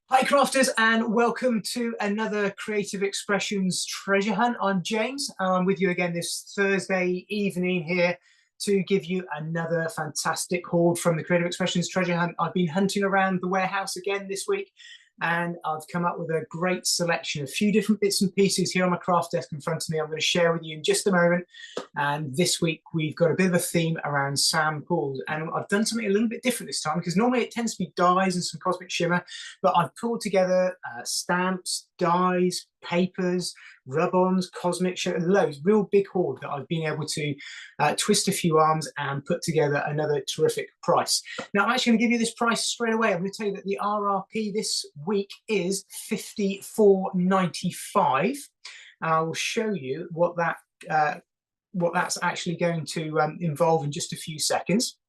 Hi crafters, and welcome to another Creative Expressions treasure hunt. I'm James and I'm with you again this Thursday evening here to give you another fantastic haul from the Creative Expressions treasure hunt. I've been hunting around the warehouse again this week and I've come up with a great selection, a few different bits and pieces here on my craft desk in front of me. I'm going to share with you in just a moment. And this week we've got a bit of a theme around Sam Poole, and I've done something a little bit different this time because normally it tends to be dyes and some cosmic shimmer, but I've pulled together stamps, dyes, papers, rub-ons, cosmic shimmer, loads, real big hoard that I've been able to twist a few arms and put together another terrific price. Now I'm actually going to give you this price straight away. I'm going to tell you that the RRP this week is $54.95. I will show you what that's actually going to involve in just a few seconds.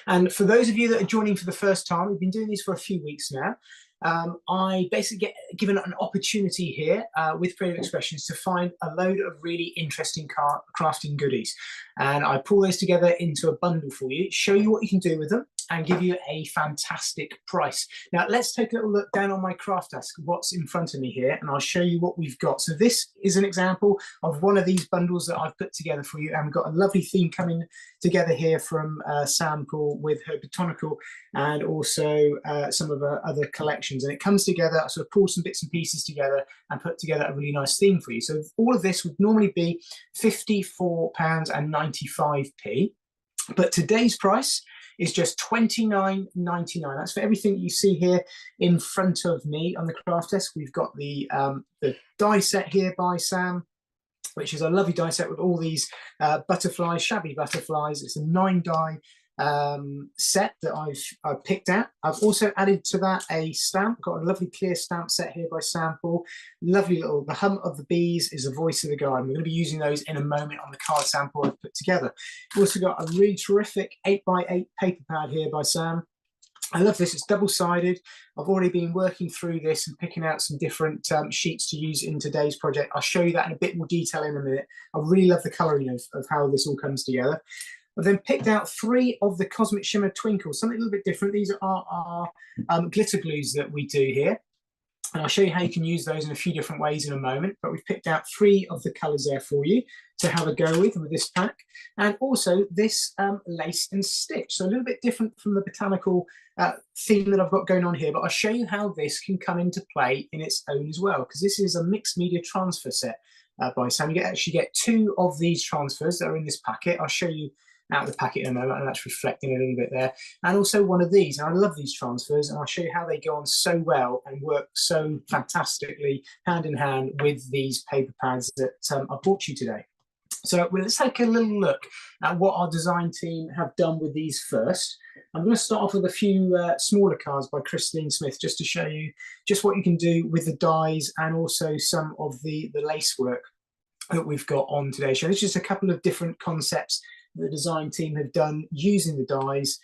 And for those of you that are joining for the first time, we've been doing these for a few weeks now. I basically get given an opportunity here with Creative Expressions to find a load of really interesting crafting goodies. And I pull those together into a bundle for you, show you what you can do with them, and give you a fantastic price. Now, let's take a little look down on my craft desk, what's in front of me here, and I'll show you what we've got. So this is an example of one of these bundles that I've put together for you, and we've got a lovely theme coming together here from Sam Poole with her Botanical and also some of her other collections. And it comes together, I sort of pull some bits and pieces together and put together a really nice theme for you. So all of this would normally be £54.95, but today's price is just $29.99. That's for everything you see here in front of me on the craft desk. We've got the die set here by Sam, which is a lovely die set with all these butterflies, Shabby butterflies. It's a 9-die set that I've picked out. I've also added to that a stamp. Got a lovely clear stamp set here by Sam Poole. Lovely little, the hum of the bees is the voice of the garden. We're going to be using those in a moment on the card sample I've put together. We've also got a really terrific 8x8 paper pad here by Sam. I love this, it's double-sided. I've already been working through this and picking out some different sheets to use in today's project. I'll show you that in a bit more detail in a minute. I really love the colouring of how this all comes together. I've then picked out 3 of the Cosmic Shimmer Twinkles, something a little bit different. These are our glitter glues that we do here. And I'll show you how you can use those in a few different ways in a moment. But we've picked out 3 of the colours there for you to have a go with this pack. And also this lace and stitch. So a little bit different from the botanical theme that I've got going on here. But I'll show you how this can come into play in its own as well, because this is a mixed media transfer set by Sam. You actually get 2 of these transfers that are in this packet. I'll show you out of the packet in a moment, and that's reflecting a little bit there. And also one of these, and I love these transfers, and I'll show you how they go on so well and work so fantastically hand in hand with these paper pads that I brought you today. So let's take a little look at what our design team have done with these first. I'm going to start off with a few smaller cards by Christine Smith, just to show you just what you can do with the dies and also some of the lace work that we've got on today's show. It's just a couple of different concepts the design team have done using the dies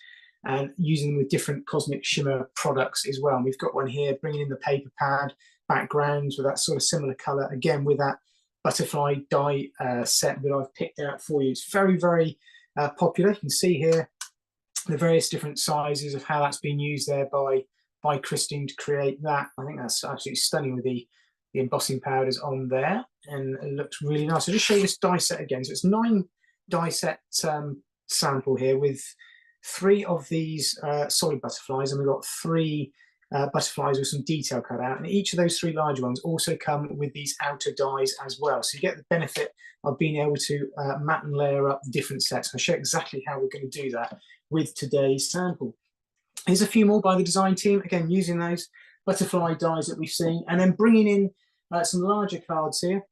and using them with different Cosmic Shimmer products as well. And we've got one here bringing in the paper pad backgrounds with that sort of similar color, again with that butterfly die set that I've picked out for you. It's very, very popular. You can see here the various different sizes of how that's been used there by Christine to create that. I think that's absolutely stunning with the embossing powders on there, and it looks really nice. So just show you this die set again. So it's 9 die set sample here with 3 of these solid butterflies, and we've got 3 butterflies with some detail cut out, and each of those 3 larger ones also come with these outer dies as well, so you get the benefit of being able to mat and layer up the different sets. I'll show you exactly how we're going to do that with today's sample. Here's a few more by the design team, again using those butterfly dies that we've seen, and then bringing in some larger cards here.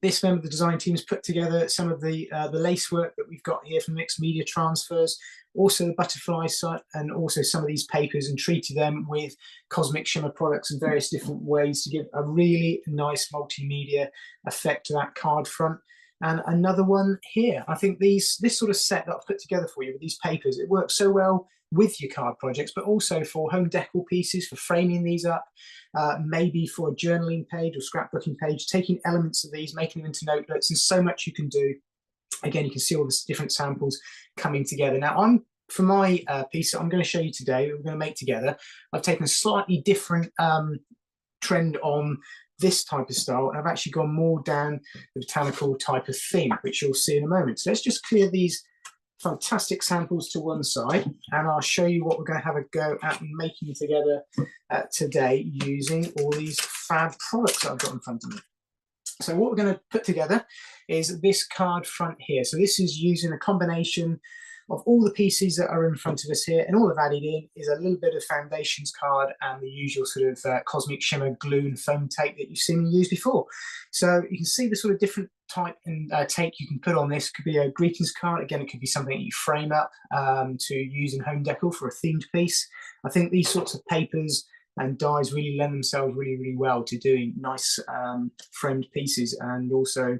This member of the design team has put together some of the lace work that we've got here from mixed media transfers, also the butterfly set, and also some of these papers, and treated them with Cosmic Shimmer products in various different ways to give a really nice multimedia effect to that card front. And another one here. I think this sort of set that I've put together for you with these papers, it works so well with your card projects, but also for home decor pieces, for framing these up, maybe for a journaling page or scrapbooking page, taking elements of these, making them into notelets, and so much you can do. Again, you can see all the different samples coming together. Now, I'm for my piece that I'm going to show you today, we're going to make together, I've taken a slightly different trend on this type of style, and I've actually gone more down the botanical type of theme, which you'll see in a moment. So let's just clear these fantastic samples to one side, and I'll show you what we're going to have a go at making together today using all these fab products that I've got in front of me. So what we're going to put together is this card front here. So this is using a combination of all the pieces that are in front of us here, and all I've added in is a little bit of foundations card and the usual sort of cosmic shimmer glue and foam tape that you've seen me use before. So you can see the sort of different type and tape you can put on this. Could be a greetings card. Again, it could be something that you frame up to use in home decor for a themed piece. I think these sorts of papers and dies really lend themselves really, really well to doing nice framed pieces and also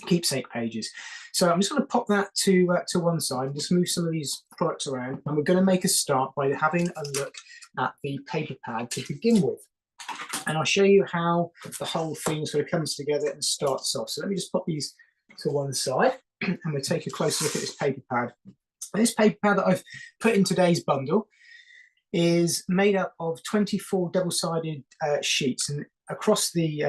keepsake pages. So I'm just going to pop that to one side and just move some of these products around, and we're going to make a start by having a look at the paper pad to begin with, and I'll show you how the whole thing sort of comes together and starts off. So let me just pop these to one side and we'll take a closer look at this paper pad. And this paper pad that I've put in today's bundle is made up of 24 double-sided sheets, and across the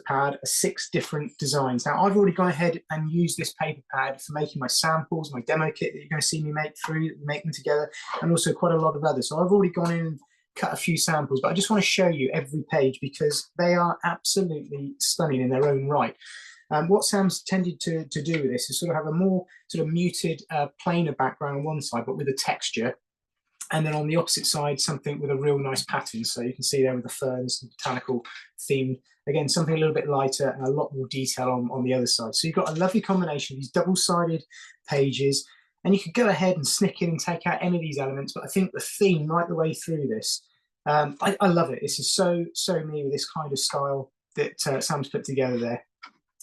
pad are 6 different designs. Now, I've already gone ahead and used this paper pad for making my samples, my demo kit that you're going to see me make them together, and also quite a lot of others. So I've already gone in and cut a few samples, but I just want to show you every page because they are absolutely stunning in their own right. What Sam's tended to do with this is sort of have a more sort of muted, plainer background on one side, but with a texture. And then on the opposite side, something with a real nice pattern. So you can see there with the ferns and botanical theme. Again, something a little bit lighter and a lot more detail on the other side. So you've got a lovely combination of these double-sided pages. And you could go ahead and snick in and take out any of these elements. But I think the theme right the way through this, I love it. This is so me with this kind of style that Sam's put together there.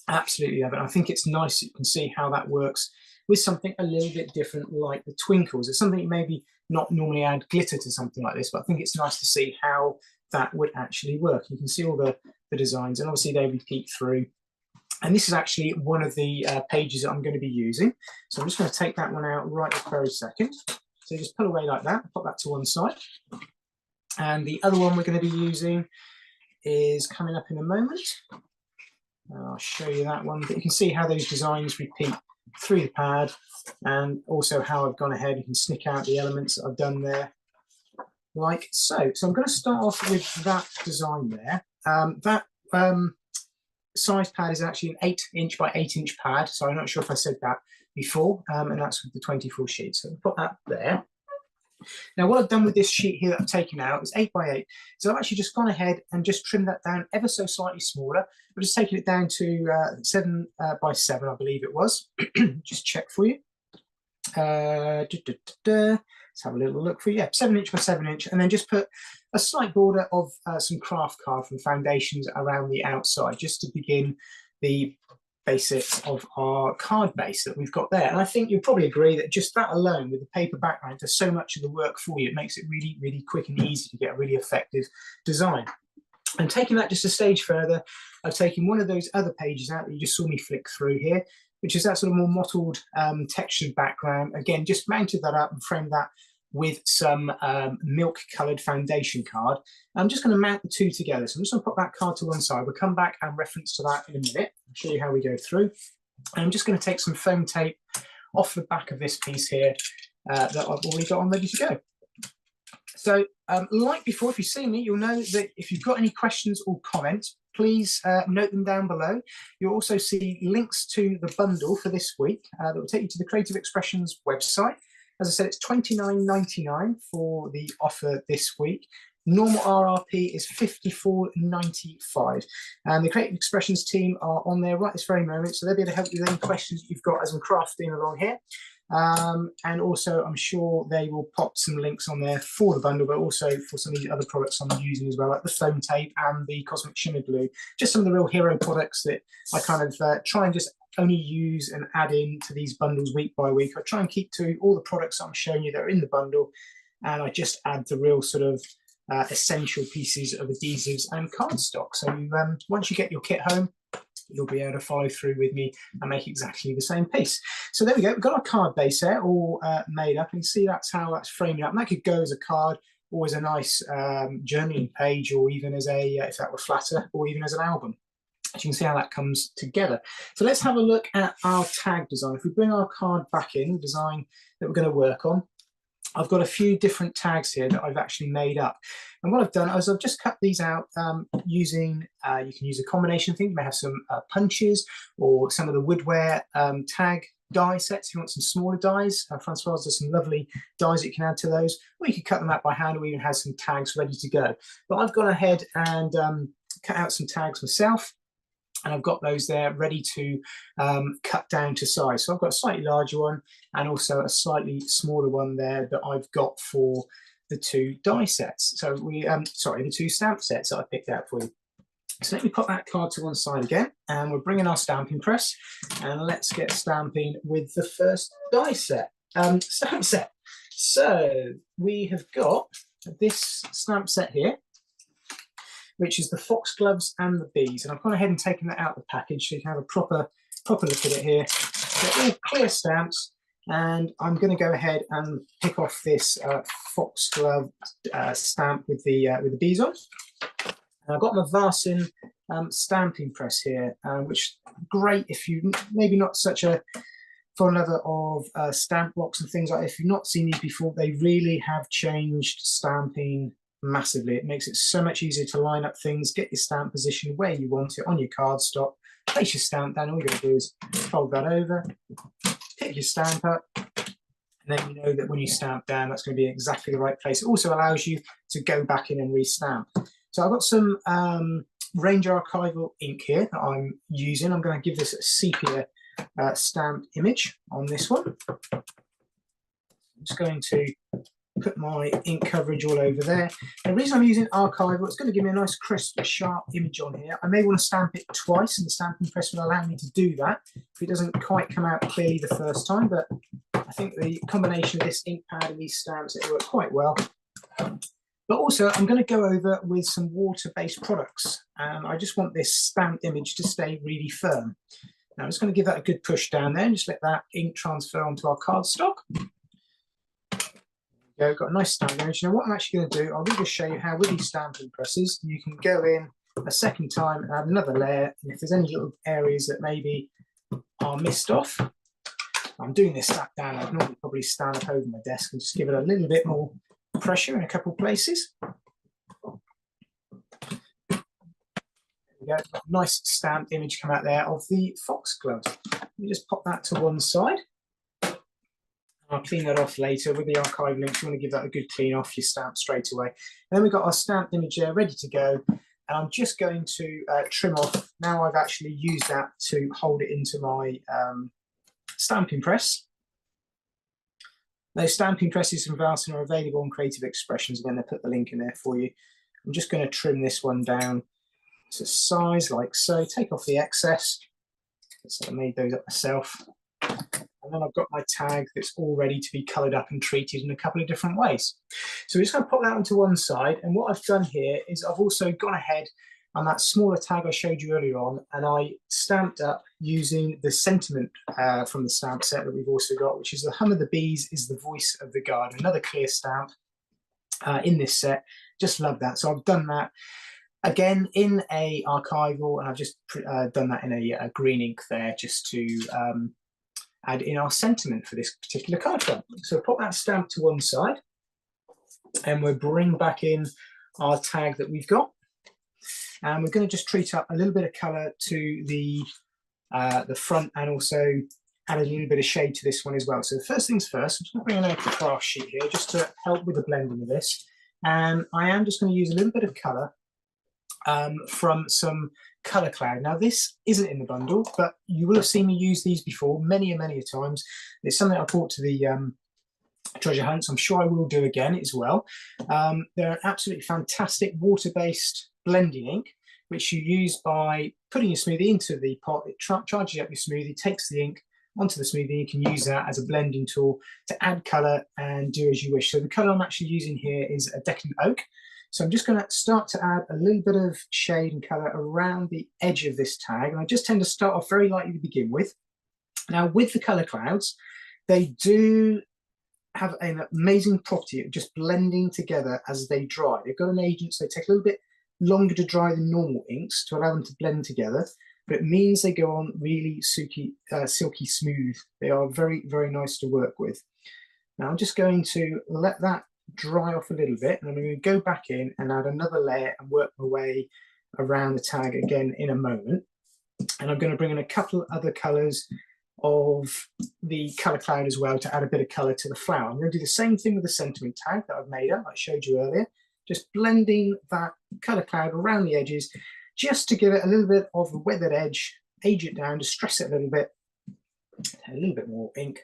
Absolutely love it. I think it's nice that you can see how that works with something a little bit different like the Twinkles. It's something you maybe not normally add glitter to something like this, but I think it's nice to see how that would actually work. You can see all the designs, and obviously they repeat through. And this is actually one of the pages that I'm going to be using. So I'm just going to take that one out right this very second. So just pull away like that, pop that to one side. And the other one we're going to be using is coming up in a moment. I'll show you that one, but you can see how those designs repeat through the pad, and also how I've gone ahead. You can snick out the elements that I've done there, like so. So I'm going to start off with that design there. That size pad is actually an 8-inch by 8-inch pad, so I'm not sure if I said that before, and that's with the 24 sheets. So I'll put that there. Now, what I've done with this sheet here that I've taken out is 8 by 8. So I've actually just gone ahead and just trimmed that down ever so slightly smaller. I've just taken it down to 7 by 7, I believe it was. Just check for you. Let's have a little look for you. Yeah, 7-inch by 7-inch, and then just put a slight border of some craft card from foundations around the outside, just to begin the basics of our card base that we've got there. And I think you'll probably agree that just that alone with the paper background does so much of the work for you. It makes it really, really quick and easy to get a really effective design. And taking that just a stage further, I've taken one of those other pages out that you just saw me flick through here, which is that sort of more mottled textured background. Again, just mounted that up and framed that with some milk coloured foundation card. I'm just going to mount the two together. So I'm just going to put that card to one side. We'll come back and reference to that in a minute. I'll show you how we go through. And I'm just going to take some foam tape off the back of this piece here that I've already got on ready to go. So like before, if you've seen me, you'll know that if you've got any questions or comments, please note them down below. You'll also see links to the bundle for this week that will take you to the Creative Expressions website. As I said, it's $29.99 for the offer this week. Normal RRP is $54.95. And the Creative Expressions team are on there right this very moment, so they'll be able to help you with any questions that you've got as I'm crafting along here. And also, I'm sure they will pop some links on there for the bundle, but also for some of the other products I'm using as well, like the foam tape and the Cosmic Shimmer glue. Just some of the real hero products that I kind of try and just only use and add in to these bundles week by week. I try and keep to all the products I'm showing you that are in the bundle, and I just add the real sort of essential pieces of adhesives and cardstock. So once you get your kit home, you'll be able to follow through with me and make exactly the same piece. So there we go. We've got our card base there all made up. And you see that's how that's framing up. And that could go as a card or as a nice journaling page, or even as a, if that were flatter, or even as an album. As you can see how that comes together. So let's have a look at our tag design. If we bring our card back in, the design that we're going to work on, I've got a few different tags here that I've actually made up. And what I've done is I've just cut these out using, you can use a combination of things. You may have some punches or some of the woodware tag die sets. If you want some smaller dies, Francois does some lovely dies that you can add to those. Or you can cut them out by hand, or even have some tags ready to go. But I've gone ahead and cut out some tags myself. And I've got those there ready to cut down to size. So I've got a slightly larger one and also a slightly smaller one there that I've got for the two die sets. So the two stamp sets that I picked out for you. So let me put that card to one side again, and we're bringing our stamping press, and let's get stamping with the first die set, stamp set. So we have got this stamp set here, which is the Foxgloves and the bees. And I've gone ahead and taken that out of the package so you can have a proper look at it here. They're all clear stamps, and I'm going to go ahead and pick off this Foxglove stamp with the bees on. And I've got my Varsin stamping press here, which is great if you maybe not such a fond lover of stamp blocks and things like that. If you've not seen these before, they really have changed stamping massively. It makes it so much easier to line up things, get your stamp position where you want it on your cardstock, place your stamp down. All you're going to do is fold that over, pick your stamp up, and then you know that when you stamp down, that's going to be exactly the right place. It also allows you to go back in and re-stamp. So I've got some Range Archival ink here that I'm using. I'm going to give this a sepia stamped image on this one. I'm just going to put my ink coverage all over there. And the reason I'm using archival, it's going to give me a nice crisp, sharp image on here. I may want to stamp it twice, and the stamping press will allow me to do that if it doesn't quite come out clearly the first time. But I think the combination of this ink pad and these stamps, it worked quite well. But also, I'm going to go over with some water-based products. I just want this stamped image to stay really firm. Now I'm just going to give that a good push down there and just let that ink transfer onto our cardstock. There we go, got a nice stamp image. Now what I'm actually going to do, I'll just show you how with these stamping presses, you can go in a second time and add another layer. And if there's any little areas that maybe are missed off, I'm doing this sat down. I'd normally probably stand up over my desk and just give it a little bit more pressure in a couple of places. There we go, got a nice stamped image come out there of the Foxgloves. You just pop that to one side. I'll clean that off later with the archive link. You want to give that a good clean off your stamp straight away. And then we've got our stamped image there ready to go. And I'm just going to trim off. Now I've actually used that to hold it into my stamping press. Those stamping presses from Varsin are available on Creative Expressions. Again, they put the link in there for you. I'm just going to trim this one down to size like so. Take off the excess. So I made those up myself. And then I've got my tag that's all ready to be coloured up and treated in a couple of different ways. So we're just going to pop that onto one side. And what I've done here is I've also gone ahead on that smaller tag I showed you earlier on, and I stamped up using the sentiment from the stamp set that we've also got, which is the hum of the bees is the voice of the garden. Another clear stamp in this set. Just love that. So I've done that again in a archival, and I've just done that in a green ink there just to add in our sentiment for this particular card front. So pop that stamp to one side, and we'll bring back in our tag that we've got. And we're going to just treat up a little bit of colour to the front, and also add a little bit of shade to this one as well. So first things first, I'm just going to bring out the craft sheet here just to help with the blending of this. And I am just going to use a little bit of colour from some Colour Cloud. Now this isn't in the bundle, but you will have seen me use these before many a times. It's something I brought to the treasure hunt, so I'm sure I will do again as well. They're an absolutely fantastic water-based blending ink, which you use by putting your smoothie into the pot. It charges up your smoothie, takes the ink onto the smoothie. You can use that as a blending tool to add colour and do as you wish. So the colour I'm actually using here is a Decadent Oak. So I'm just going to start to add a little bit of shade and colour around the edge of this tag. And I just tend to start off very lightly to begin with. Now, with the colour clouds, they do have an amazing property of just blending together as they dry. They've got an agent, so they take a little bit longer to dry than normal inks to allow them to blend together, but it means they go on really silky smooth. They are very, very nice to work with. Now I'm just going to let that dry off a little bit, and I'm going to go back in and add another layer and work my way around the tag again in a moment. And I'm going to bring in a couple of other colours of the colour cloud as well to add a bit of colour to the flower. I'm going to do the same thing with the sentiment tag that I've made up, I showed you earlier, just blending that colour cloud around the edges just to give it a little bit of a weathered edge, age it down, to stress it a little bit more ink.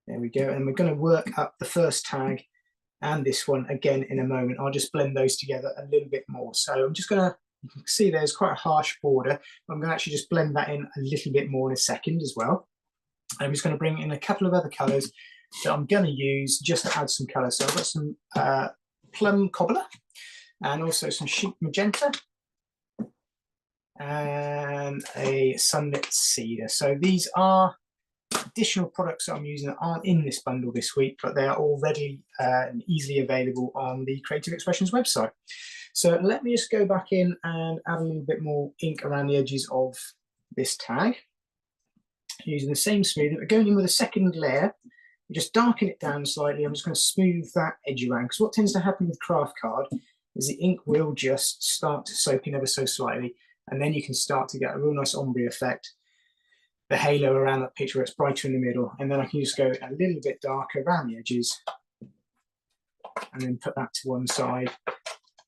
There we go, and we're going to work up the first tag and this one again in a moment. I'll just blend those together a little bit more. So I'm just going to, you can see there's quite a harsh border. I'm going to actually just blend that in a little bit more in a second as well. I'm just going to bring in a couple of other colours that I'm going to use just to add some colour. So I've got some Plum Cobbler and also some Chic Magenta and a Sunlit Cedar. So these are additional products that I'm using that aren't in this bundle this week, but they are all readily and easily available on the Creative Expressions website. So let me just go back in and add a little bit more ink around the edges of this tag. Using the same smooth, we're going in with a second layer, just darken it down slightly. I'm just going to smooth that edge around, because what tends to happen with craft card is the ink will just start to soak in ever so slightly, and then you can start to get a real nice ombre effect, the halo around that picture where it's brighter in the middle, and then I can just go a little bit darker around the edges and then put that to one side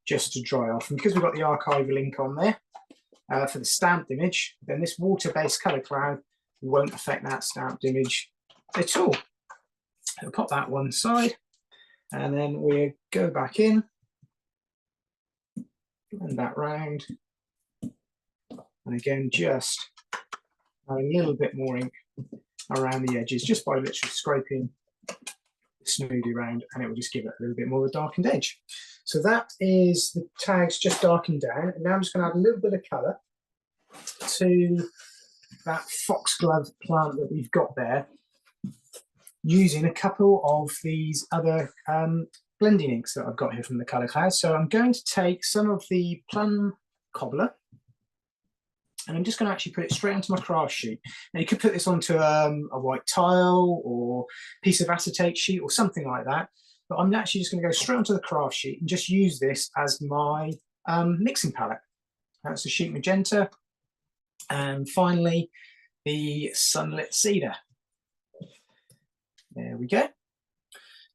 just to dry off. And because we've got the archival ink on there for the stamped image, then this water-based colour cloud won't affect that stamped image at all. I'll pop that one side, and then we go back in, blend that round, and again just add a little bit more ink around the edges just by literally scraping the smoothie around, and it will just give it a little bit more of a darkened edge. So that is the tags just darkened down, and now I'm just going to add a little bit of colour to that Foxglove plant that we've got there, using a couple of these other blending inks that I've got here from the colour cloud. So I'm going to take some of the Plum Cobbler, and I'm just going to actually put it straight onto my craft sheet. Now you could put this onto a white tile or piece of acetate sheet or something like that, but I'm actually just going to go straight onto the craft sheet and just use this as my mixing palette. That's the Chic Magenta, and finally the Sunlit Cedar. There we go.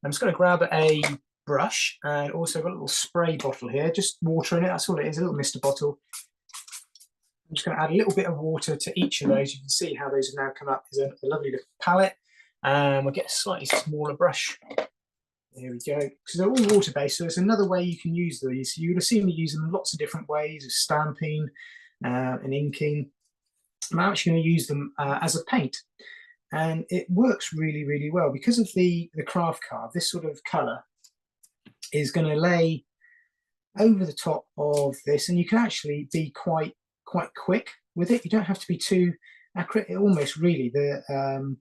I'm just going to grab a brush, and also got a little spray bottle here, just water in it, that's all it is, a little mister bottle. I'm just going to add a little bit of water to each of those. You can see how those have now come up as a lovely little palette. We'll get a slightly smaller brush. There we go. Because they're all water-based, so there's another way you can use these. You would have seen me use them in lots of different ways, of stamping and inking. I'm actually going to use them as a paint, and it works really, really well because of the craft card. This sort of colour is going to lay over the top of this, and you can actually be quite quick with it. You don't have to be too accurate. It almost really I'm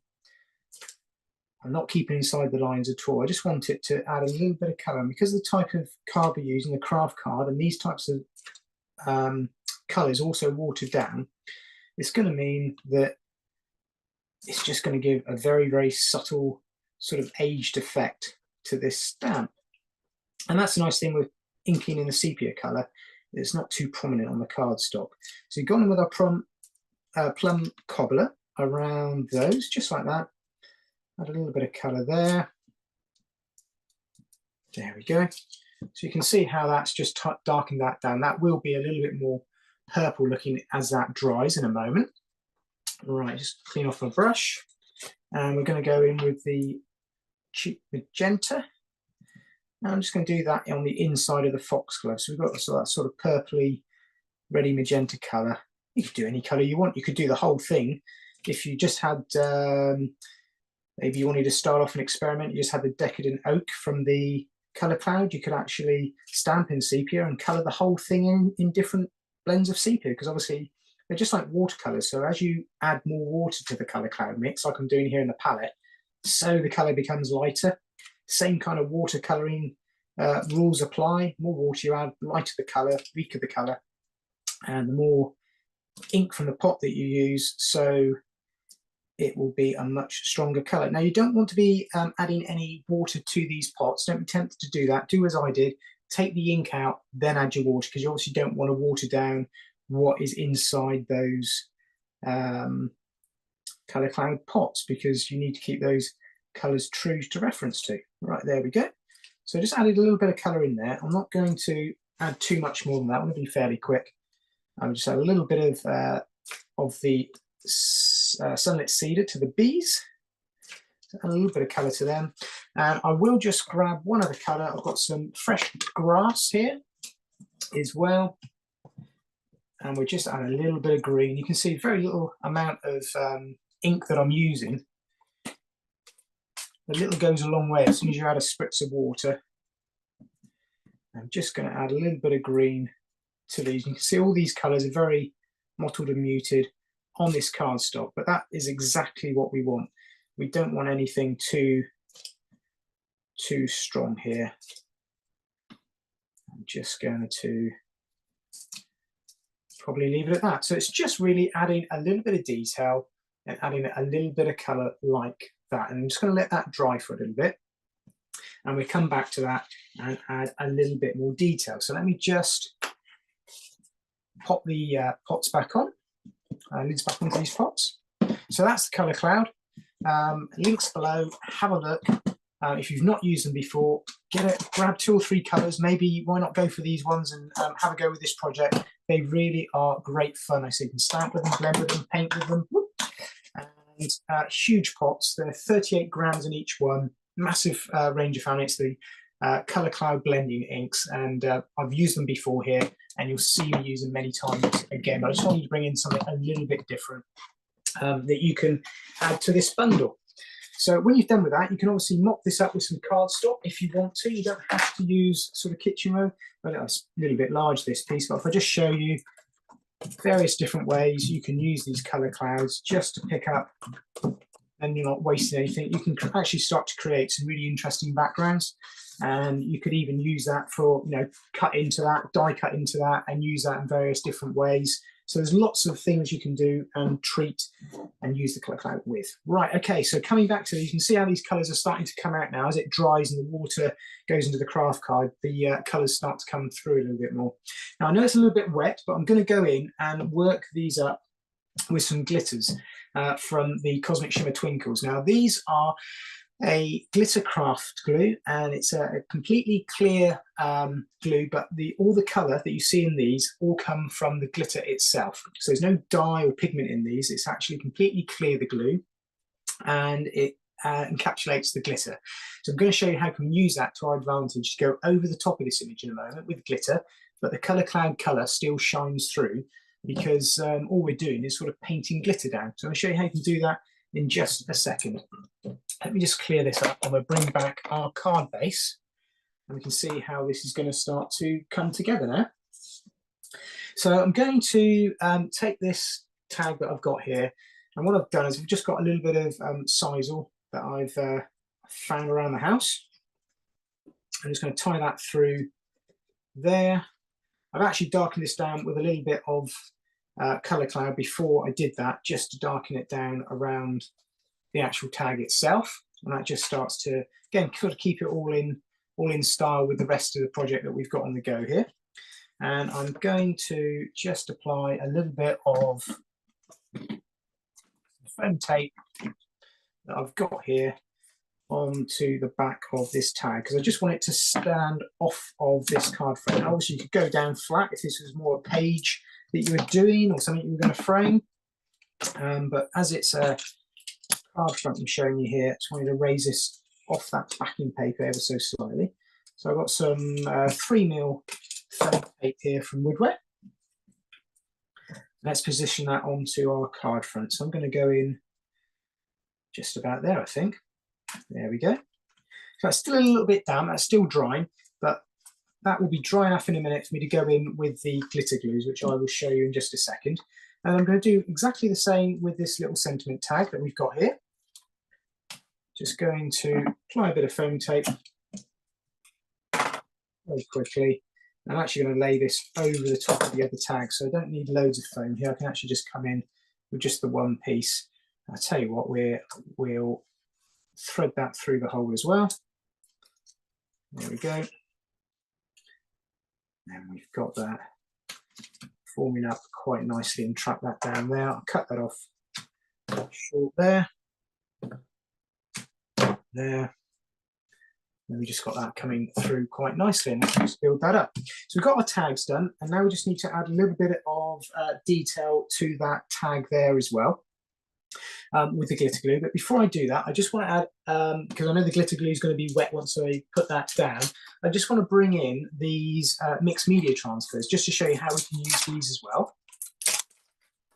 not keeping inside the lines at all. I just want it to add a little bit of colour, and because of the type of card we're using, the craft card, and these types of colours also watered down, it's going to mean that it's just going to give a very, very subtle sort of aged effect to this stamp. And that's a nice thing with inking in the sepia colour. It's not too prominent on the cardstock. So you've gone in with our Plum Cobbler around those, just like that. Add a little bit of colour there. There we go. So you can see how that's just darkened that down. That will be a little bit more purple looking as that dries in a moment. Right, just clean off my brush, and we're going to go in with the Chic Magenta. Now I'm just going to do that on the inside of the Foxglove. So we've got that sort of purpley, ready magenta colour. You could do any colour you want. You could do the whole thing. If you just had, maybe you wanted to start off an experiment, you just had the Decadent Oak from the colour cloud, you could actually stamp in sepia and colour the whole thing in different blends of sepia, because obviously they're just like watercolours. So as you add more water to the colour cloud mix, like I'm doing here in the palette, so the colour becomes lighter. Same kind of watercolouring rules apply. More water you add, lighter the colour, weaker the colour, and the more ink from the pot that you use, so it will be a much stronger colour. Now, you don't want to be adding any water to these pots. Don't be tempted to do that. Do as I did. Take the ink out, then add your water, because you obviously don't want to water down what is inside those colour cloud pots, because you need to keep those colours true to reference to. Right, there we go. So just added a little bit of colour in there. I'm not going to add too much more than that. I'm going to be fairly quick. I'll just add a little bit of the sunlit cedar to the bees, a little bit of colour to them, and I will just grab one other colour. I've got some fresh grass here as well, and we'll just add a little bit of green. You can see very little amount of ink that I'm using. A little goes a long way as soon as you add a spritz of water. I'm just going to add a little bit of green to these. You can see all these colours are very mottled and muted on this cardstock, but that is exactly what we want. We don't want anything too strong here. I'm just going to probably leave it at that. So it's just really adding a little bit of detail and adding a little bit of colour like that. And I'm just going to let that dry for a little bit, and we'll come back to that and add a little bit more detail. So let me just pop the pots back on, lids back onto these pots. So that's the colour cloud. Links below, have a look. If you've not used them before, grab 2 or 3 colours. Maybe why not go for these ones and have a go with this project. They really are great fun. So you can stamp with them, blend with them, paint with them. And huge pots. They're 38 grams in each one. Massive range of fountains. The colour cloud blending inks, and I've used them before here, and you'll see me use them many times again. But I just wanted to bring in something a little bit different that you can add to this bundle. So when you've done with that, you can obviously mop this up with some cardstock if you want to. You don't have to use sort of kitchen roll. But it's a little bit large, this piece, but if I just show you various different ways you can use these colour clouds just to pick up, and you're not wasting anything. You can actually start to create some really interesting backgrounds, and you could even use that for, cut into that, die cut into that, and use that in various different ways. So there's lots of things you can do and treat and use the colour cloud with. Right, okay, so coming back to these, you can see how these colours are starting to come out now. As it dries and the water goes into the craft card, the colours start to come through a little bit more. Now, I know it's a little bit wet, but I'm going to go in and work these up with some glitters from the Cosmic Shimmer Twinkles. Now, these are a glitter craft glue, and it's a completely clear glue, but all the colour that you see in these all come from the glitter itself. So there's no dye or pigment in these. It's actually completely clear, the glue, and it encapsulates the glitter. So I'm going to show you how you can use that to our advantage to go over the top of this image in a moment with glitter, but the colour cloud colour still shines through, because all we're doing is sort of painting glitter down. So I'll show you how you can do that in just a second. Let me just clear this up. I'm going to bring back our card base, and we can see how this is going to start to come together now. So I'm going to take this tag that I've got here, and what I've done is I've just got a little bit of sisal that I've found around the house. I'm just going to tie that through there. I've actually darkened this down with a little bit of colour cloud before I did that, just to darken it down around the actual tag itself, and that just starts to, again, sort of keep it all in style with the rest of the project that we've got on the go here. And I'm going to just apply a little bit of foam tape that I've got here onto the back of this tag, because I just want it to stand off of this card frame. Obviously you could go down flat if this was more a page that you were doing or something you were going to frame, but as it's a card front I'm showing you here, I just wanted to raise this off that backing paper ever so slightly. So I've got some 3mm foam tape here from Woodware. Let's position that onto our card front. So I'm going to go in just about there, I think. There we go. So it's still a little bit damp, that's still drying, but that will be dry enough in a minute for me to go in with the glitter glues, which I will show you in just a second. And I'm going to do exactly the same with this little sentiment tag that we've got here. Just going to apply a bit of foam tape very quickly. I'm actually going to lay this over the top of the other tag, so I don't need loads of foam here. I can actually just come in with just the one piece. I'll tell you what, we'll thread that through the hole as well. There we go. And we've got that forming up quite nicely, and trap that down there. I'll cut that off short there. There. And we just got that coming through quite nicely, and let's just build that up. So we've got our tags done, and now we just need to add a little bit of detail to that tag there as well, with the glitter glue. But before I do that, I just want to add, because I know the glitter glue is going to be wet once I put that down, I just want to bring in these mixed media transfers, just to show you how we can use these as well.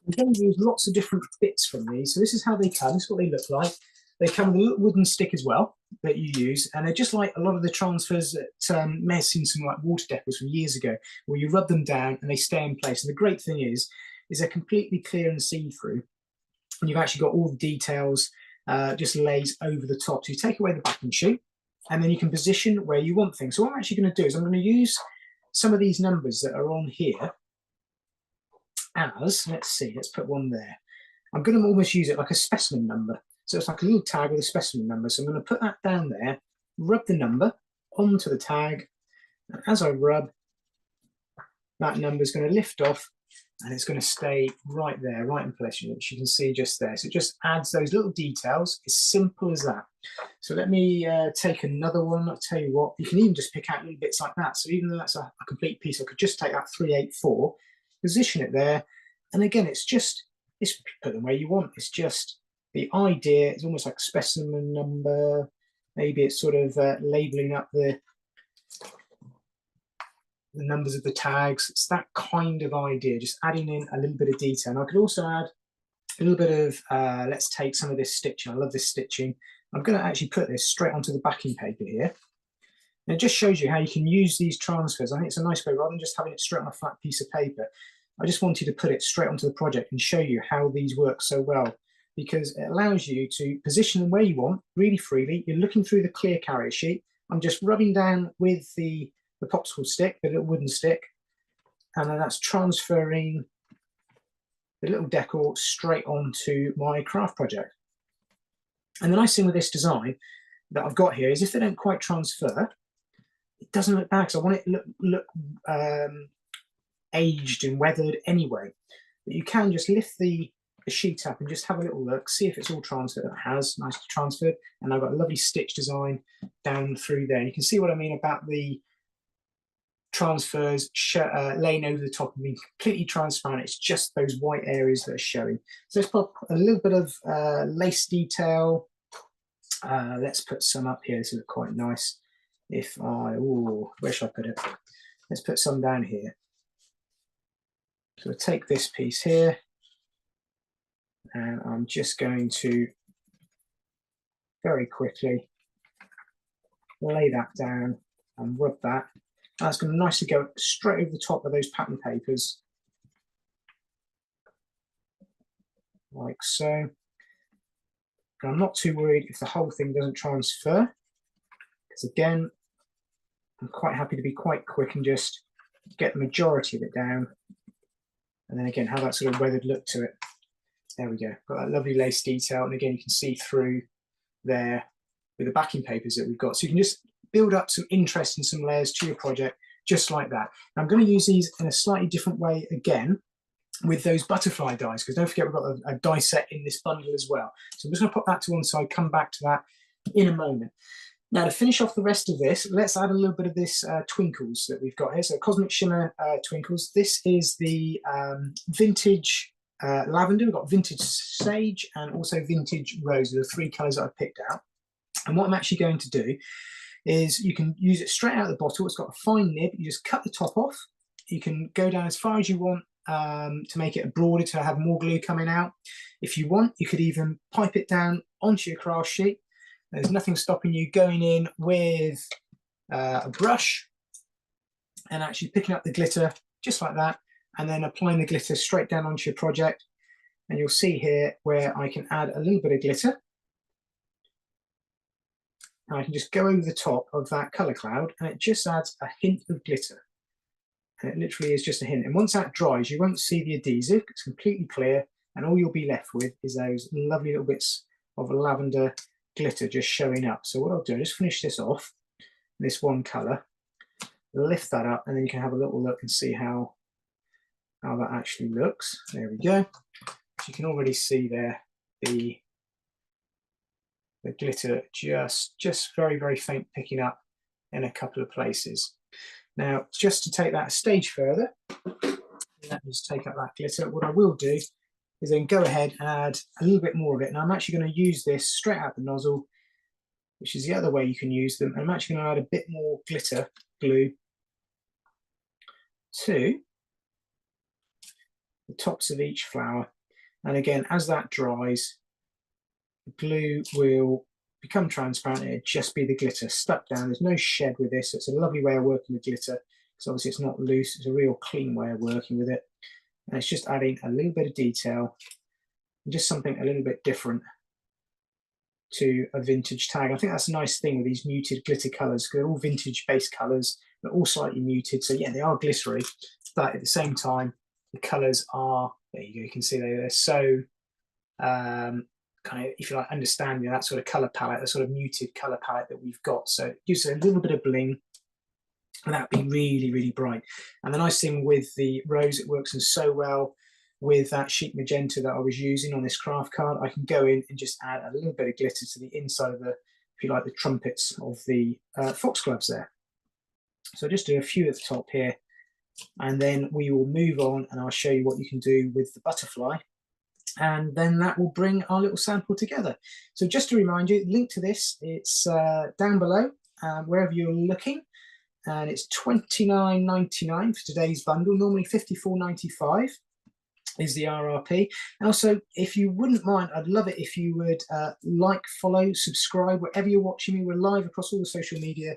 We're going to use lots of different bits from these. So this is how they come, this is what they look like. They come with a little wooden stick as well that you use, and they're just like a lot of the transfers that may have seen some like water decals from years ago, where you rub them down and they stay in place. And the great thing is they're completely clear and see-through, and you've actually got all the details just lays over the top. So you take away the backing sheet, and then you can position where you want things. So what I'm actually going to do is I'm going to use some of these numbers that are on here as, let's see, let's put one there. I'm going to almost use it like a specimen number. So it's like a little tag with a specimen number. So I'm going to put that down there, rub the number onto the tag. And as I rub, that number is going to lift off, and it's going to stay right there, right in place, which you can see just there. So it just adds those little details. It's simple as that. So let me take another one. I'll tell you what, you can even just pick out little bits like that. So even though that's a complete piece, I could just take that 384, position it there. And again, it's put them where you want. It's just the idea. It's almost like a specimen number. Maybe it's sort of labeling up the numbers of the tags. It's that kind of idea, just adding in a little bit of detail. And I could also add a little bit of, let's take some of this stitching. I love this stitching. I'm going to actually put this straight onto the backing paper here. And it just shows you how you can use these transfers. I think it's a nice way, rather than just having it straight on a flat piece of paper. I just wanted to put it straight onto the project and show you how these work so well, because it allows you to position them where you want really freely. You're looking through the clear carrier sheet. I'm just rubbing down with the popsicle stick, the little wooden stick, and then that's transferring the little decor straight onto my craft project. And the nice thing with this design that I've got here is if they don't quite transfer, it doesn't look bad, because I want it to look aged and weathered anyway. But you can just lift the sheet up and just have a little look, see if it's all transferred. It has nicely transferred, and I've got a lovely stitch design down through there. And you can see what I mean about the transfers laying over the top and being completely transparent. It's just those white areas that are showing. So let's put a little bit of lace detail. Let's put some up here. This will look quite nice. If I, where should I put it? Let's put some down here. So I'll take this piece here, and I'm just going to very quickly lay that down and rub that. That's going to nicely go straight over the top of those pattern papers, like so. And I'm not too worried if the whole thing doesn't transfer, because again, I'm quite happy to be quite quick and just get the majority of it down. And then again, have that sort of weathered look to it. There we go. Got that lovely lace detail. And again, you can see through there with the backing papers that we've got. So you can just build up some interest and some layers to your project just like that. Now, I'm going to use these in a slightly different way again with those butterfly dies, because don't forget we've got a die set in this bundle as well. So I'm just going to put that to one side, come back to that in a moment. Now, to finish off the rest of this, let's add a little bit of this Twinkles that we've got here. So Cosmic Shimmer Twinkles. This is the vintage Lavender. We've got vintage Sage and also vintage Rose. Are the three colours that I've picked out. And what I'm actually going to do is you can use it straight out of the bottle. It's got a fine nib. You just cut the top off. You can go down as far as you want to make it broader, to have more glue coming out. If you want, you could even pipe it down onto your craft sheet. There's nothing stopping you going in with a brush and actually picking up the glitter just like that, and then applying the glitter straight down onto your project. And you'll see here where I can add a little bit of glitter. And I can just go over the top of that colour cloud, and it just adds a hint of glitter. And it literally is just a hint. And once that dries, you won't see the adhesive. It's completely clear, and all you'll be left with is those lovely little bits of lavender glitter just showing up. So what I'll do, just finish this off, this one colour, lift that up, and then you can have a little look and see how that actually looks. There we go. So you can already see there the glitter just very, very faint, picking up in a couple of places. Now, just to take that a stage further, let me just take up that glitter. What I will do is then go ahead and add a little bit more of it. And I'm actually going to use this straight out the nozzle, which is the other way you can use them. I'm actually going to add a bit more glitter glue to the tops of each flower. And again, as that dries, the glue will become transparent. It'll just be the glitter stuck down. There's no shed with this. It's a lovely way of working with glitter, because obviously it's not loose. It's a real clean way of working with it. And it's just adding a little bit of detail, and just something a little bit different to a vintage tag. I think that's a nice thing with these muted glitter colours, because they're all vintage based colours. They're all slightly muted. So yeah, they are glittery, but at the same time, the colours are, there you go, you can see they're so kind of, if you like, understanding that sort of colour palette, the sort of muted colour palette that we've got. So it gives it a little bit of bling without being really, really bright. And the nice thing with the rose, it works in so well with that Chic Magenta that I was using on this craft card. I can go in and just add a little bit of glitter to the inside of the, if you like, the trumpets of the foxgloves there. So just do a few at the top here, and then we will move on and I'll show you what you can do with the butterfly. And then that will bring our little sample together. So just to remind you, link to this, it's down below, wherever you're looking. And it's $29.99 for today's bundle, normally $54.95 is the RRP. And also, if you wouldn't mind, I'd love it if you would like, follow, subscribe, wherever you're watching me. We're live across all the social media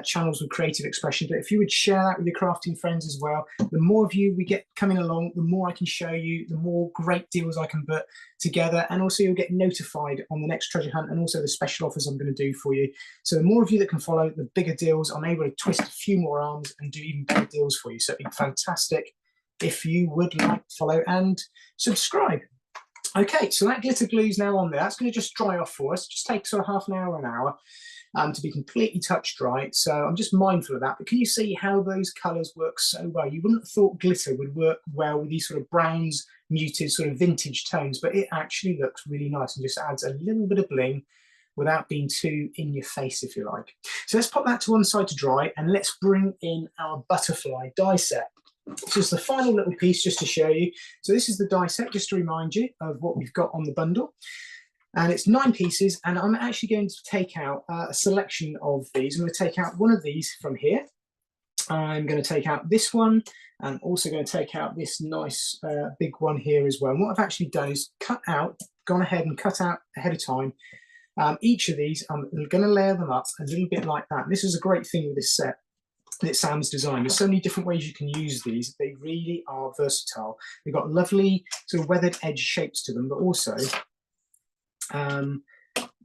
channels with Creative Expression. But if you would share that with your crafting friends as well, the more of you we get coming along, the more I can show you, the more great deals I can put together. And also you'll get notified on the next treasure hunt and also the special offers I'm going to do for you. So the more of you that can follow, the bigger deals. I'm able to twist a few more arms and do even better deals for you. So it'd be fantastic if you would like, follow and subscribe. Okay, so that glitter glue is now on there. That's going to just dry off for us. Just take sort of half an hour, an hour to be completely touch dry. So I'm just mindful of that. But can you see how those colours work so well? You wouldn't have thought glitter would work well with these sort of browns, muted sort of vintage tones, but it actually looks really nice and just adds a little bit of bling without being too in your face, if you like. So let's pop that to one side to dry, and let's bring in our butterfly die set. So it's the final little piece just to show you. So this is the die set, just to remind you of what we've got on the bundle. And it's 9 pieces, and I'm actually going to take out a selection of these. I'm going to take out one of these from here. I'm going to take out this one, and also going to take out this nice big one here as well. And what I've actually done is gone ahead and cut out ahead of time. Each of these, I'm going to layer them up a little bit like that. And this is a great thing with this set that Sam's designed. There's so many different ways you can use these. They really are versatile. They've got lovely sort of weathered edge shapes to them, but also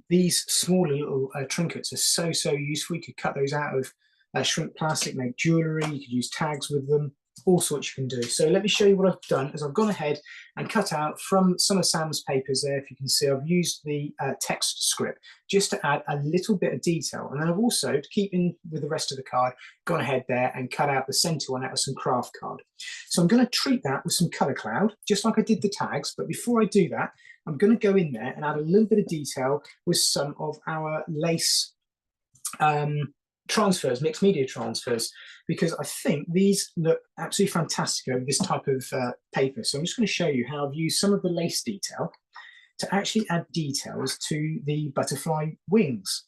these smaller little trinkets are so useful. You could cut those out of shrink plastic, make jewellery. You could use tags with them. All sorts you can do. So let me show you what I've done. Is I've gone ahead and cut out from some of Sam's papers there. If you can see, I've used the text script just to add a little bit of detail. And then I've also, to keep in with the rest of the card, gone ahead there and cut out the centre one out of some craft card. So I'm going to treat that with some colour cloud, just like I did the tags. But before I do that, I'm going to go in there and add a little bit of detail with some of our lace transfers, mixed media transfers, because I think these look absolutely fantastic over this type of paper. So I'm just going to show you how I've used some of the lace detail to actually add details to the butterfly wings.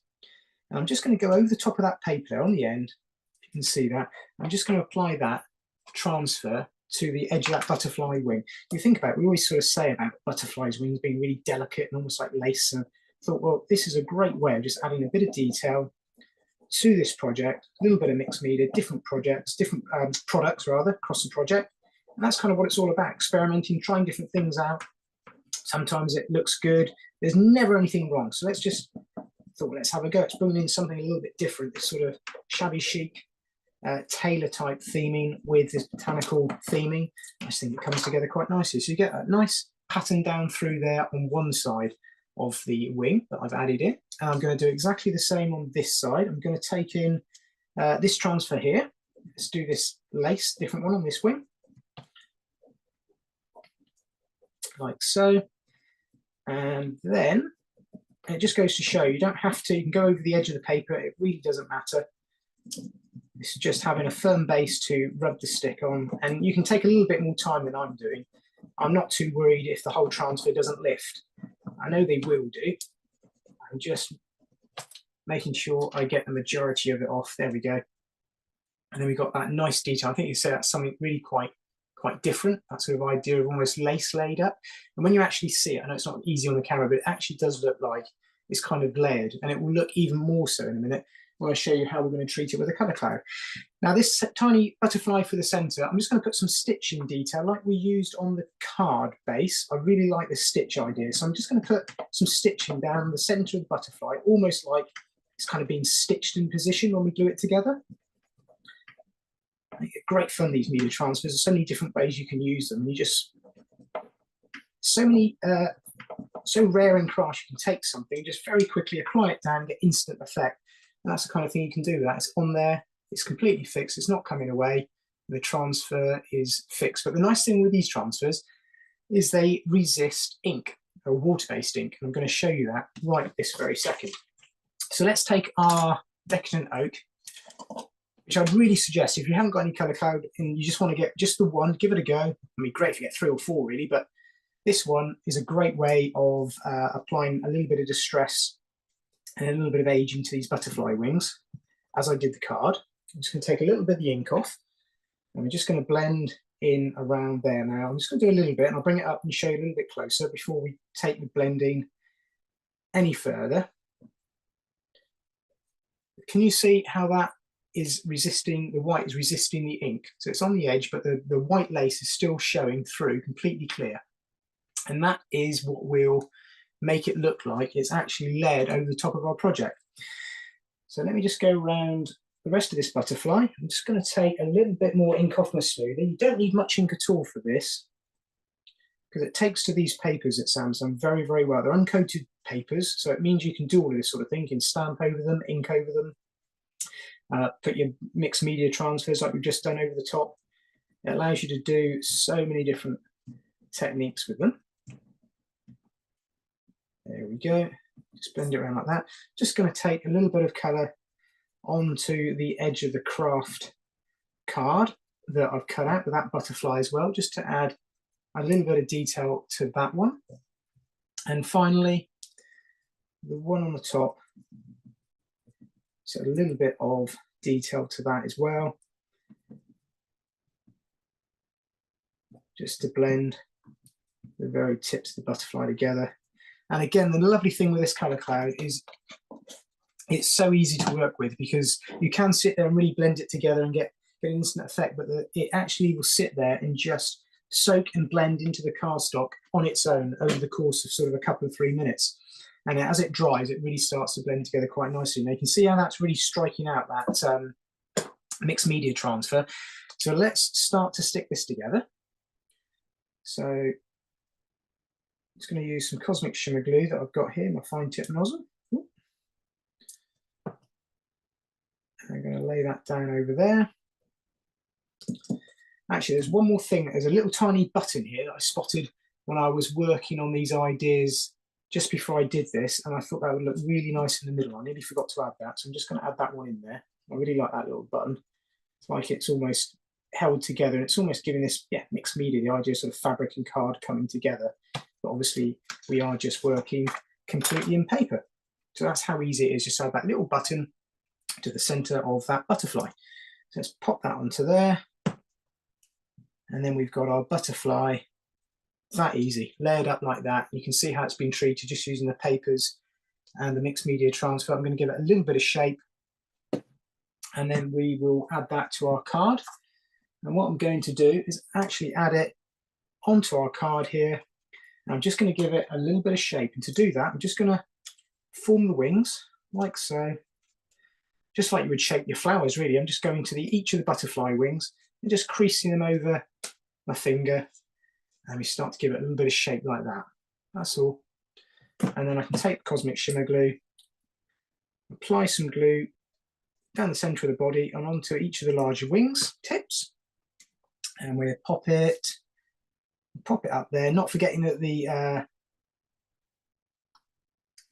And I'm just going to go over the top of that paper there on the end. If you can see that, I'm just going to apply that transfer to the edge of that butterfly wing. You think about it, we always sort of say about butterflies' wings being really delicate and almost like lace, thought, well, this is a great way of just adding a bit of detail to this project, a little bit of mixed media, different projects, different products rather, across the project. And that's kind of what it's all about, experimenting, trying different things out. Sometimes it looks good. There's never anything wrong. So let's just, thought, let's have a go. It's bringing in something a little bit different, this sort of shabby chic, tailor type theming with this botanical theming. I just think it comes together quite nicely. So you get a nice pattern down through there on one side of the wing that I've added in. And I'm going to do exactly the same on this side. I'm going to take in this transfer here. Let's do this lace, different one on this wing. Like so. And then it just goes to show you don't have to, you can go over the edge of the paper, it really doesn't matter. This is just having a firm base to rub the stick on, and you can take a little bit more time than I'm doing. I'm not too worried if the whole transfer doesn't lift. I know they will do. I'm just making sure I get the majority of it off. There we go. And then we've got that nice detail. I think you said that's something really quite different, that sort of idea of almost lace laid up. And when you actually see it, I know it's not easy on the camera, but it actually does look like it's kind of layered, and it will look even more so in a minute when I show you how we're going to treat it with a colour cloud. Now this tiny butterfly for the centre, I'm just going to put some stitching detail like we used on the card base. I really like the stitch idea, so I'm just going to put some stitching down the centre of the butterfly, almost like it's kind of being stitched in position when we glue it together. Great fun, these media transfers. There's so many different ways you can use them. You just, so rare in craft, you can take something, just very quickly apply it down and get instant effect. And that's the kind of thing you can do with that. It's on there, it's completely fixed, it's not coming away, the transfer is fixed. But the nice thing with these transfers is they resist ink, or water-based ink. And I'm going to show you that right this very second. So let's take our Decadent Oak, which I'd really suggest if you haven't got any colour cloud and you just want to get just the one, give it a go. I mean, great if you get 3 or 4 really, but this one is a great way of applying a little bit of distress and a little bit of age into these butterfly wings, as I did the card. I'm just going to take a little bit of the ink off, and we're just going to blend in around there now. I'm just going to do a little bit, and I'll bring it up and show you a little bit closer before we take the blending any further. Can you see how that is resisting, the white is resisting the ink? So it's on the edge, but the white lace is still showing through completely clear. And that is what will make it look like it's actually layered over the top of our project. So let me just go around the rest of this butterfly. I'm just going to take a little bit more ink off my smoother. You don't need much ink at all for this, because it takes to these papers at Samsung very, very well. They're uncoated papers, so it means you can do all of this sort of thing. You can stamp over them, ink over them, put your mixed media transfers like we've just done over the top. It allows you to do so many different techniques with them. There we go. Just blend it around like that. Just going to take a little bit of colour onto the edge of the craft card that I've cut out with that butterfly as well, just to add a little bit of detail to that one. And finally, the one on the top, so a little bit of detail to that as well, just to blend the very tips of the butterfly together. And again, the lovely thing with this colour cloud is it's so easy to work with, because you can sit there and really blend it together and get an instant effect, but it actually will sit there and just soak and blend into the cardstock on its own over the course of sort of a couple of 3 minutes. And as it dries, it really starts to blend together quite nicely. And you can see how that's really striking out that mixed media transfer. So let's start to stick this together. So I'm just going to use some Cosmic Shimmer glue that I've got here, my fine tip nozzle. I'm going to lay that down over there. Actually, there's one more thing. There's a little tiny button here that I spotted when I was working on these ideas just before I did this, and I thought that would look really nice in the middle. I nearly forgot to add that, so I'm just going to add that one in there. I really like that little button. It's like it's almost held together, and it's almost giving this mixed media, the idea of sort of fabric and card coming together. But obviously, we are just working completely in paper. So that's how easy it is. Just add that little button to the center of that butterfly. So let's pop that onto there. And then we've got our butterfly, that easy, layered up like that. You can see how it's been treated just using the papers and the mixed media transfer. I'm going to give it a little bit of shape, and then we will add that to our card. And what I'm going to do is actually add it onto our card here. And I'm just going to give it a little bit of shape. And to do that, I'm just going to form the wings like so, just like you would shape your flowers, really. I'm just going to each of the butterfly wings and just creasing them over my finger. And we start to give it a little bit of shape like that. That's all. And then I can take the Cosmic Shimmer glue, apply some glue down the center of the body and onto each of the larger wings tips. And we'll pop it up there, not forgetting that the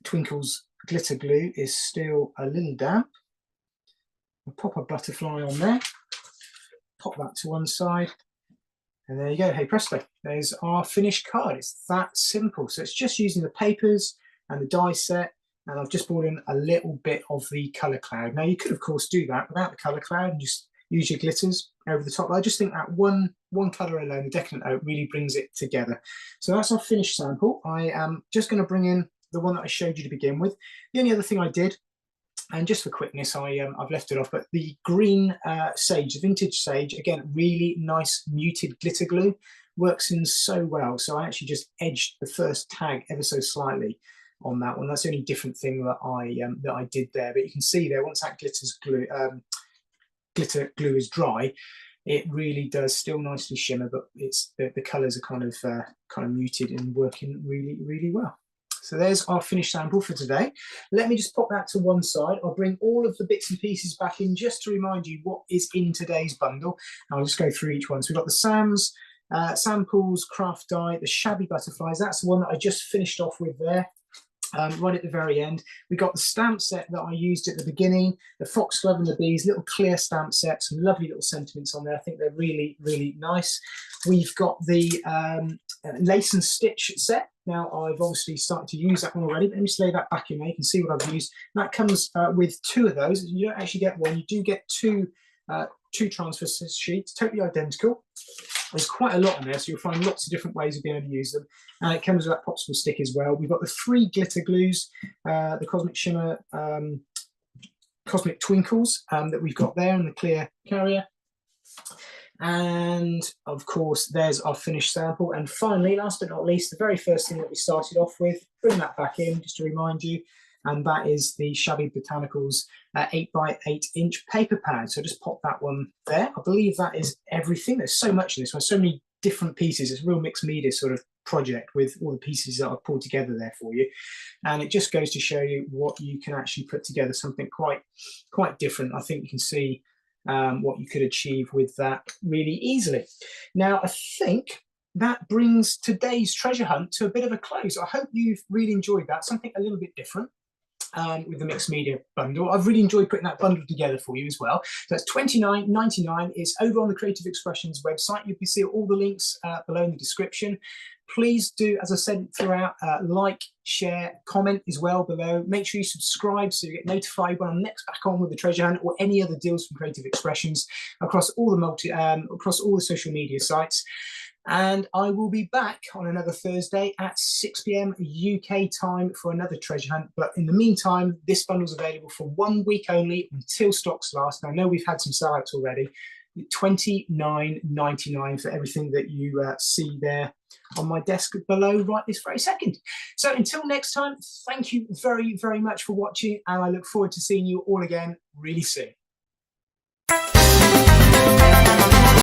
Twinkles glitter glue is still a little damp. We'll pop a butterfly on there, pop that to one side, and there you go. Hey presto, there's our finished card. It's that simple. So it's just using the papers and the die set, and I've just brought in a little bit of the colour cloud. Now you could of course do that without the colour cloud and just use your glitters over the top. I just think that one colour alone, the Decadent Oak, really brings it together. So that's our finished sample. I am just going to bring in the one that I showed you to begin with. The only other thing I did, and just for quickness, I've left it off, but the green sage, the vintage sage, again, really nice muted glitter glue, works in so well. So I actually just edged the first tag ever so slightly on that one. That's the only different thing that I did there. But you can see there, once that glitter glue is dry, it really does still nicely shimmer, but it's the colours are kind of muted and working really, really well. So there's our finished sample for today. Let me just pop that to one side. I'll bring all of the bits and pieces back in just to remind you what is in today's bundle. I'll just go through each one. So we've got the Sam's, Samples, Craft Die, the Shabby Butterflies. That's the one that I just finished off with there. Right at the very end, we got the stamp set that I used at the beginning, the Foxglove and the Bees, little clear stamp set, some lovely little sentiments on there. I think they're really, really nice. We've got the lace and stitch set. Now, I've obviously started to use that one already, but let me just lay that back in there. You can see what I've used. That comes with two of those. You don't actually get one. You do get two transfer sheets, totally identical. There's quite a lot on there, so you'll find lots of different ways of being able to use them. And it comes with that popsicle stick as well. We've got the 3 glitter glues, the Cosmic Shimmer, Cosmic Twinkles that we've got there in the clear carrier. And of course, there's our finished sample. And finally, last but not least, the very first thing that we started off with, bring that back in just to remind you, and that is the Shabby Botanicals 8x8" paper pad. So just pop that one there. I believe that is everything. There's so much in this one, so many different pieces. It's a real mixed media sort of project with all the pieces that I've pulled together there for you. And it just goes to show you what you can actually put together, something quite different. I think you can see what you could achieve with that really easily. Now, I think that brings today's treasure hunt to a bit of a close. I hope you've really enjoyed that, something a little bit different. With the mixed media bundle. I've really enjoyed putting that bundle together for you as well. So that's $29.99. It's over on the Creative Expressions website. You can see all the links below in the description. Please do, as I said throughout, like, share, comment as well below. Make sure you subscribe so you get notified when I'm next back on with the treasure hunt or any other deals from Creative Expressions across all the across all the social media sites. And I will be back on another Thursday at 6 p.m. UK time for another treasure hunt. But in the meantime, this bundle's available for 1 week only until stocks last. And I know we've had some sellouts already. $29.99 for everything that you see there on my desk below right this very second. So until next time, thank you very, very much for watching. And I look forward to seeing you all again really soon.